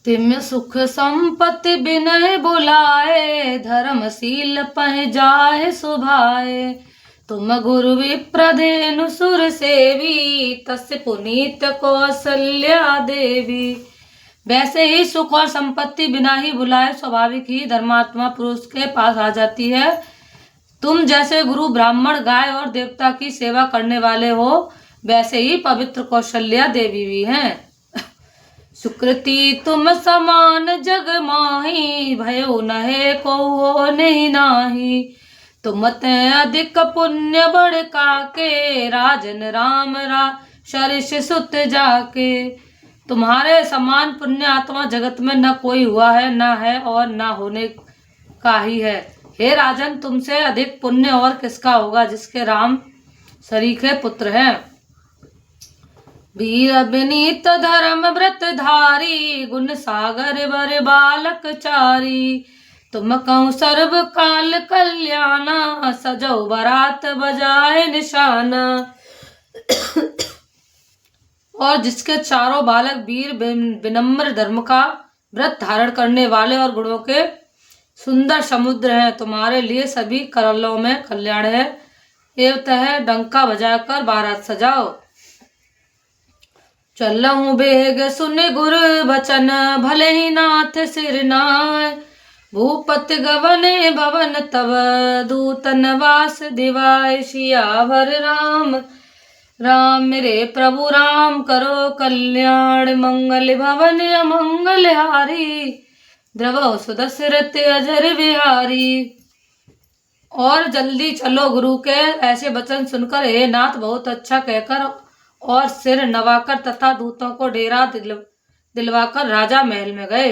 तिम सुख संपत्ति बिनय बुलाए, धर्मशील पह जाए सुभाए। तुम गुरु विप्रधेनु सुर सेवी, तस् पुनीत कौशल्या देवी। वैसे ही सुख और संपत्ति बिना ही बुलाए स्वाभाविक ही धर्मात्मा पुरुष के पास आ जाती है। तुम जैसे गुरु ब्राह्मण गाय और देवता की सेवा करने वाले हो, वैसे ही पवित्र कौशल्या देवी भी हैं। सुकृति तुम समान जग माही, भयो नहे को हो नहीं नाही। तुम ते अधिक पुण्य बढ़ काके, राजन राम शरिष सुत जाके। तुम्हारे समान पुण्य आत्मा जगत में न कोई हुआ है, न है और न होने का ही है। हे राजन, तुमसे अधिक पुण्य और किसका होगा, जिसके राम सरीखे पुत्र हैं। वीर विनीत धर्म व्रत धारी, गुण सागर वर बालक चारी। तुम कहूँ सर्व काल कल्याणा, सजो बरात बजाए निशाना। और जिसके चारों बालक वीर विनम्र धर्म का व्रत धारण करने वाले और गुणों के सुंदर समुद्र हैं, तुम्हारे लिए सभी करलों में कल्याण है। एवं डंका बजाकर बारात सजाओ। चलऊं बेग सुन गुर बचन, भले ही नाथ सिर नाय। भूपति गवने भवन तब, दूतन वास दिवाय। सियावर राम राम मेरे प्रभु राम, करो कल्याण। मंगल भवन अमंगल हारी, द्रवो सुदशरथ अजर बिहारी। और जल्दी चलो, गुरु के ऐसे वचन सुनकर हे नाथ बहुत अच्छा कहकर और सिर नवाकर तथा दूतों को डेरा दिलवाकर राजा महल में गए।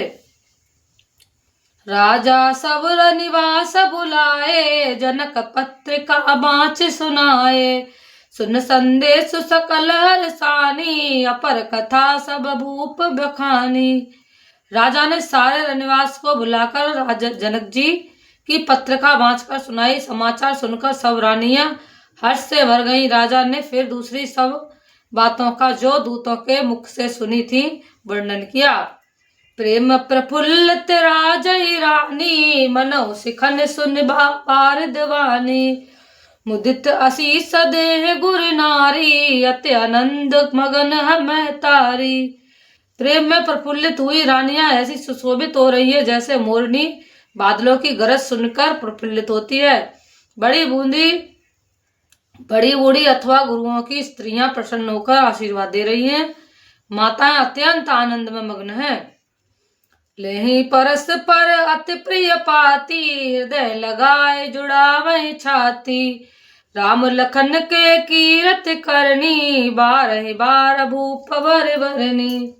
राजा सबर निवास बुलाए, जनक पत्रिका बाँच सुनाए। सुन संदेश सकल हरसानी, अपर कथा सब भूप बखानी। राजा ने सारे निवास को बुलाकर राजा जनक जी की पत्रिका बाँचकर सुनाई। समाचार सुनकर सब रानियां हर्ष से भर गईं। राजा ने फिर दूसरी सब बातों का जो दूतों के मुख से सुनी थी वर्णन किया। प्रेम प्रफुल्लित राजई रानी, मनो सिखन सुन बार दीवानी। मुदित आशीष देह गुर नारी, अति आनंद मगन हम तारी। प्रेम में प्रफुल्लित हुई रानियां ऐसी सुशोभित हो रही है जैसे मोरनी बादलों की गरज सुनकर प्रफुल्लित होती है। बड़ी बूढ़ी अथवा गुरुओं की स्त्रियां प्रसन्न होकर आशीर्वाद दे रही हैं। माताएं अत्यंत आनंद में मग्न हैं। लेहि परस पर अति प्रिय पाती, हृदय लगाए जुड़ावे छाती। राम लखन के कीरत करनी, बारह बार भूप वर भरनी।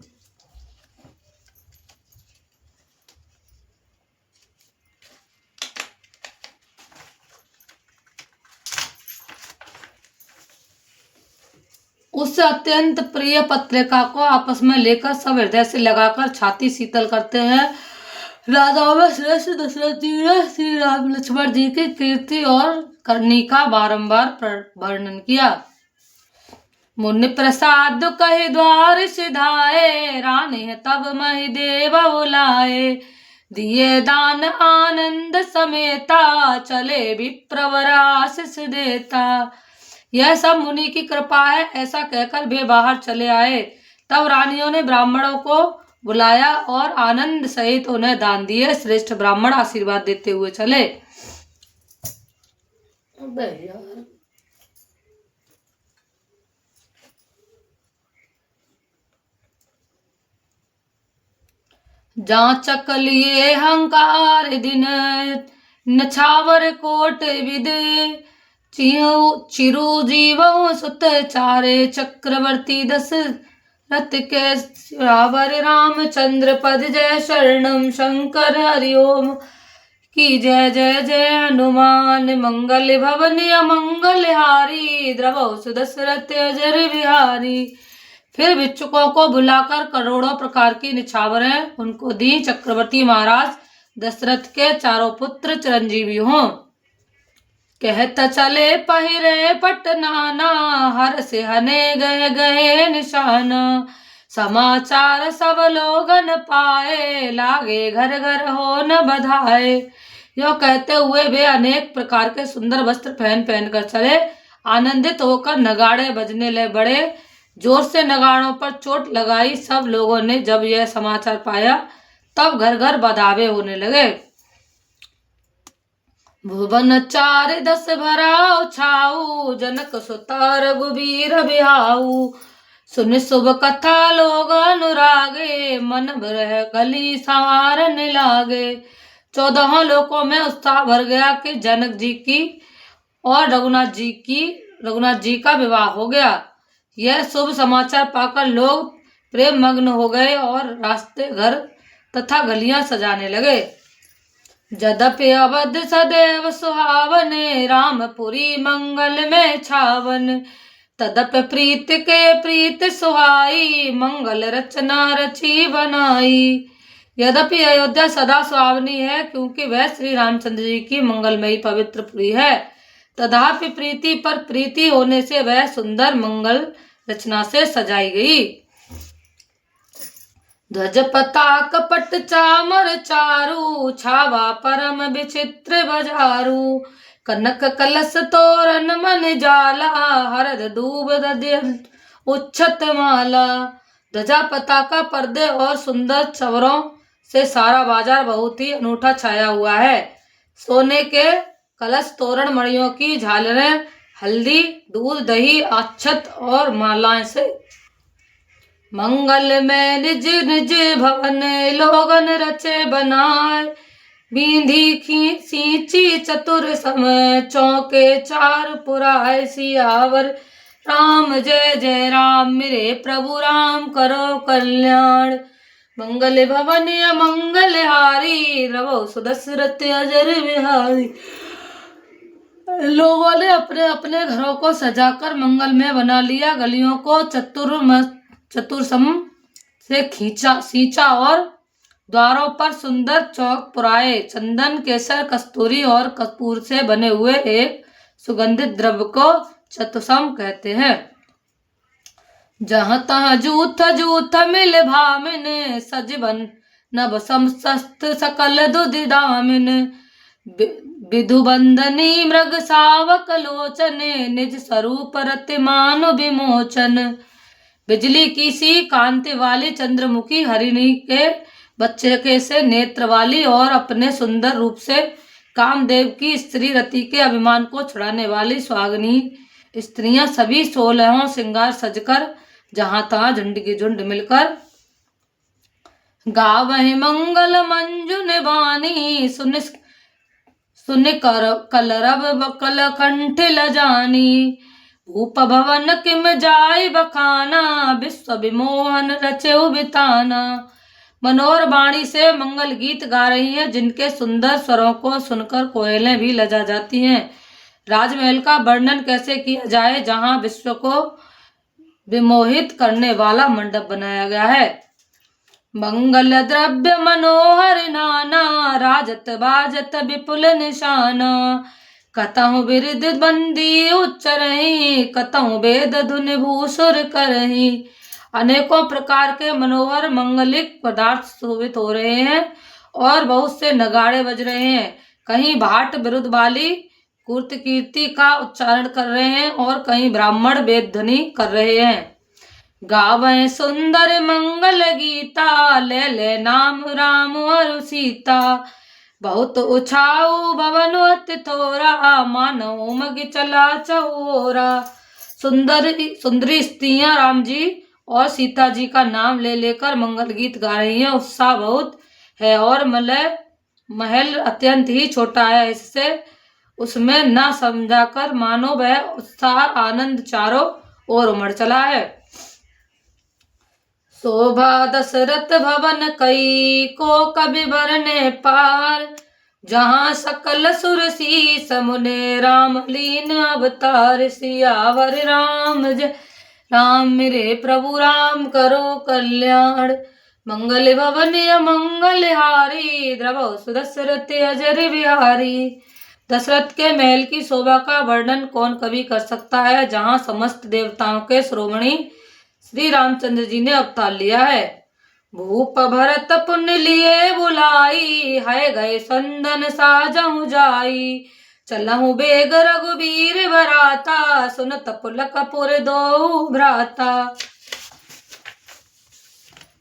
उससे अत्यंत प्रिय पत्रिका को आपस में लेकर सब हृदय से लगाकर छाती शीतल करते हैं। राजाओं में श्रेष्ठ दशरथ जी ने श्री राम लक्ष्मण जी की कीर्ति और करनी का बारंबार वर्णन किया। मुनि प्रसाद कहे द्वार सिधाए, रानी तब मही देव बुलाए। दिए दान आनंद समेता, चले विप्रवर आशीष देता। यह सब मुनि की कृपा है, ऐसा कहकर वे बाहर चले आए। तब रानियों ने ब्राह्मणों को बुलाया और आनंद सहित उन्हें दान दिए। श्रेष्ठ ब्राह्मण आशीर्वाद देते हुए चले। जांचक लिए हंकार दिन, नछावर कोट विद। चिरु जीवो सुत चारे, चक्रवर्ती दशरथ के। रावर रामचंद्र पद जय शरणम, शंकर हरिओम की जय। जय जय हनुमान, मंगल भवन अमंगल हारी। द्रवो सुदशरथ अजर बिहारी। फिर भिक्षुकों को बुलाकर करोड़ों प्रकार की निछावरें उनको दी। चक्रवर्ती महाराज दशरथ के चारों पुत्र चिरंजीवी हों। कहत चले पहिरे पटनाना, हर से हने गए गए निशाना। समाचार सब लोगन पाए, लागे घर घर हो न बधाए। यो कहते हुए वे अनेक प्रकार के सुंदर वस्त्र पहन पहन कर चले। आनंदित होकर नगाड़े बजने लगे, बड़े जोर से नगाड़ों पर चोट लगाई। सब लोगों ने जब यह समाचार पाया तब घर घर बधावे होने लगे। भुवन चार दस भराओ छाऊ, जनक सुता रघुबीर बिहाऊ। सुन शुभ कथा लोग अनुरागे, मन भर कली संवारने लागे। 14 लोकों में उत्साह भर गया कि जनक जी की और रघुनाथ जी का विवाह हो गया। यह शुभ समाचार पाकर लोग प्रेम मग्न हो गए और रास्ते, घर तथा गलियां सजाने लगे। जदपि अवध सदैव सुहावने, रामपुरी मंगल में छावन। तदप प्रीत के प्रीत सुहाई, मंगल रचना रची बनाई। यद्यपि अयोध्या सदा सुहावनी है, क्योंकि वह श्री रामचंद्र जी की मंगलमयी पवित्र पुरी है, तथापि प्रीति पर प्रीति होने से वह सुंदर मंगल रचना से सजाई गई। ध्वज पताक पट चामर चारू, छावा परम विचित्र बजारू। कनक कलश तोरण मन जाला, हरद दूब उच्छत माला। ध्वजा पताका पर्दे और सुंदर चवरों से सारा बाजार बहुत ही अनूठा छाया हुआ है। सोने के कलश, तोरण, मणियों की झालरें, हल्दी, दूध, दही, अक्षत और मालाएं से मंगल में निज निज भवन, लोगन रचे बनाए। बींधी सींची चतुर समय, चौके चार पुराए। सियावर राम जय जय राम, मेरे प्रभु राम करो कल्याण। मंगल भवन मंगल हारी, रवो सुदशरथ अजर बिहारी। लोगों ने अपने अपने घरों को सजाकर मंगलमय बना लिया। गलियों को चतुरसम से सींचा और द्वारों पर सुंदर चौक पुराए। चंदन, केसर, कस्तूरी और कपूर से बने हुए एक सुगंधित द्रव्य को चतुसम कहते हैं। जहाँ तहाँ जूथ जूथ मिल भामिन, सजबन नभ समस्त सकल दुधिदामिन। विधुबंदनी मृग सावक लोचने, निज स्वरूप रतिमान विमोचन। बिजली की सी कांति वाली चंद्रमुखी हरिणी के बच्चे के से नेत्र वाली और अपने सुंदर रूप से कामदेव की स्त्री रति के अभिमान को छुड़ाने वाली सुहागिनी स्त्रियां सभी 16 श्रृंगार सजकर जहां तहां झुंड की झुंड मिलकर गावहि मंगल मंजुन बानी। सुन कर कलरव बकल कंठ लजानी। भूप भवन किम जाय बखाना, विश्व विमोहन रचेउ बिताना। मनोहर वाणी से मंगल गीत गा रही हैं, जिनके सुंदर स्वरों को सुनकर कोयलें भी लजा जाती हैं। राजमहल का वर्णन कैसे किया जाए, जहां विश्व को विमोहित करने वाला मंडप बनाया गया है। मंगल द्रव्य मनोहर नाना, राजत बाजत विपुल निशाना। कतहु बिरद बंदी उच्चरहि, कतहु वेद धुन भूसुर करहि। अनेकों प्रकार के मनोहर मंगलिक पदार्थ शोभित हो रहे हैं और बहुत से नगाड़े बज रहे हैं। कहीं भाट विरुद्ध वाली कुर्त कीर्ति का उच्चारण कर रहे हैं और कहीं ब्राह्मण वेद ध्वनि कर रहे हैं। गावें सुंदर मंगल गीता, ले ले नाम राम और सीता। बहुत उछाऊ भवन अति थोरा, मानो उमग चला चौरा। सुंदरी स्त्रियां राम जी और सीता जी का नाम ले लेकर मंगल गीत गा रही हैं। उत्साह बहुत है और महल अत्यंत ही छोटा है, इससे उसमें न समझाकर मानो वह उत्साह आनंद चारों ओर उमड़ चला है। शोभा दशरथ भवन कई, को कवि बरने पार। जहाँ सकल सुर शीस मुने, राम लीन अवतार। सियावर राम जय राम, मेरे प्रभु राम करो कल्याण। मंगल भवन मंगल हारी, द्रवो सुदशरथ अजर बिहारी। दशरथ के महल की शोभा का वर्णन कौन कवि कर सकता है, जहाँ समस्त देवताओं के शिरोमणि श्री रामचंद्र जी ने अवतार लिया है। भूप भरत पुण्य लिए बुलाई, है गए संदन साजहु जाई। चलहु बेग रघुबीर बराता, सुनत पुलकपुर दो भ्राता।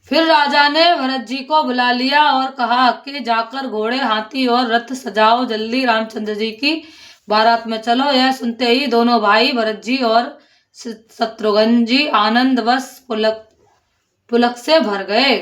फिर राजा ने भरत जी को बुला लिया और कहा कि जाकर घोड़े हाथी और रथ सजाओ, जल्दी रामचंद्र जी की बारात में चलो। यह सुनते ही दोनों भाई भरत जी और शत्रुघ्न जी आनंदवश पुलक से भर गए।